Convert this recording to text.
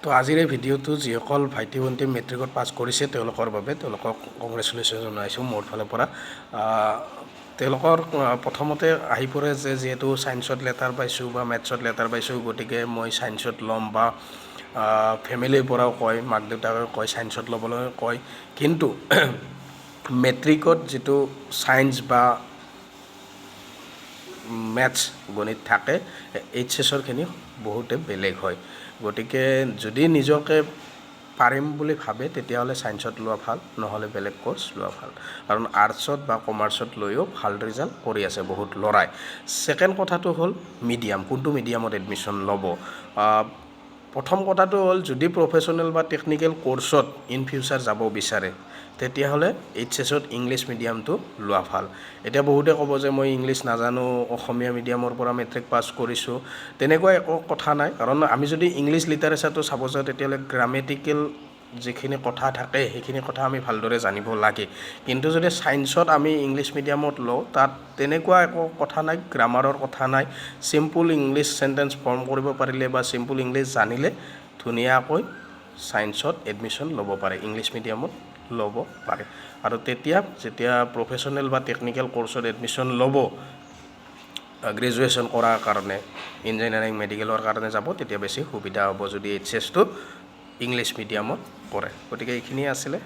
তো আজিৰ এই ভিডিঅ'টো যিসকল ভাইটি ভণ্টি মেট্ৰিকত পাছ কৰিছে তেওঁলোকৰ বাবে তেওঁলোকক কংগ্ৰেচুলেশ্যন জনাইছোঁ মোৰ ফালৰ পৰা তেওঁলোকৰ প্ৰথমতে আহি পৰে যে যিহেতু ছায়েন্সত লেটাৰ পাইছোঁ বা মেথছত লেটাৰ পাইছোঁ গতিকে মই ছায়েন্সত ল'ম বা ফেমিলিৰ পৰাও কয় মাক দেউতাকে কয় ছায়েন্সত ল'বলৈ কয় কিন্তু মেট্ৰিকত যিটো ছায়েন্স বা মেথছ গণিত থাকে এইচএছৰখিনি বহুতে বেলেগ হয় গতিকে যদি নিজকে পাৰিম বুলি ভাবে তেতিয়াহ'লে ছায়েন্সত লোৱা ভাল নহ'লে বেলেগ কোৰ্চ লোৱা ভাল কাৰণ আৰ্টছত বা কমাৰ্চত লৈও ভাল ৰিজাল্ট কৰি আছে বহুত ল'ৰাই ছেকেণ্ড কথাটো হ'ল মিডিয়াম কোনটো মিডিয়ামত এডমিশ্যন ল'ব প্ৰথম কথাটো হ'ল যদি প্ৰফেশ্যনেল বা টেকনিকেল কোৰ্চত ইন ফিউচাৰ যাব বিচাৰে তেতিয়াহ'লে এইচএছত ইংলিছ মিডিয়ামটো লোৱা ভাল এতিয়া বহুতে ক'ব যে মই ইংলিছ নাজানো অসমীয়া মিডিয়ামৰ পৰা মেট্ৰিক পাছ কৰিছোঁ তেনেকুৱা একো কথা নাই কাৰণ আমি যদি ইংলিছ লিটাৰেচাৰটো চাব যাওঁ তেতিয়াহ'লে গ্ৰামেটিকেল যিখিনি কথা থাকে সেইখিনি কথা আমি ভালদৰে জানিব লাগে কিন্তু যদি ছায়েন্সত আমি ইংলিছ মিডিয়ামত লওঁ তাত তেনেকুৱা একো কথা নাই গ্ৰামাৰৰ কথা নাই চিম্পল ইংলিছ চেণ্টেন্স ফৰ্ম কৰিব পাৰিলে বা চিম্পল ইংলিছ জানিলে ধুনীয়াকৈ ছায়েন্সত এডমিশ্যন ল'ব পাৰে ইংলিছ মিডিয়ামত ল'ব পাৰে আৰু যেতিয়া প্ৰফেশ্যনেল বা টেকনিকেল কোৰ্চত এডমিশ্যন ল'ব গ্ৰেজুৱেশ্যন কৰাৰ কাৰণে ইঞ্জিনিয়াৰিং মেডিকেলৰ কাৰণে যাব তেতিয়া বেছি সুবিধা হ'ব যদি এইচএছটো ইংলিছ মিডিয়ামত কৰে গতিকে এইখিনিয়ে আছিলে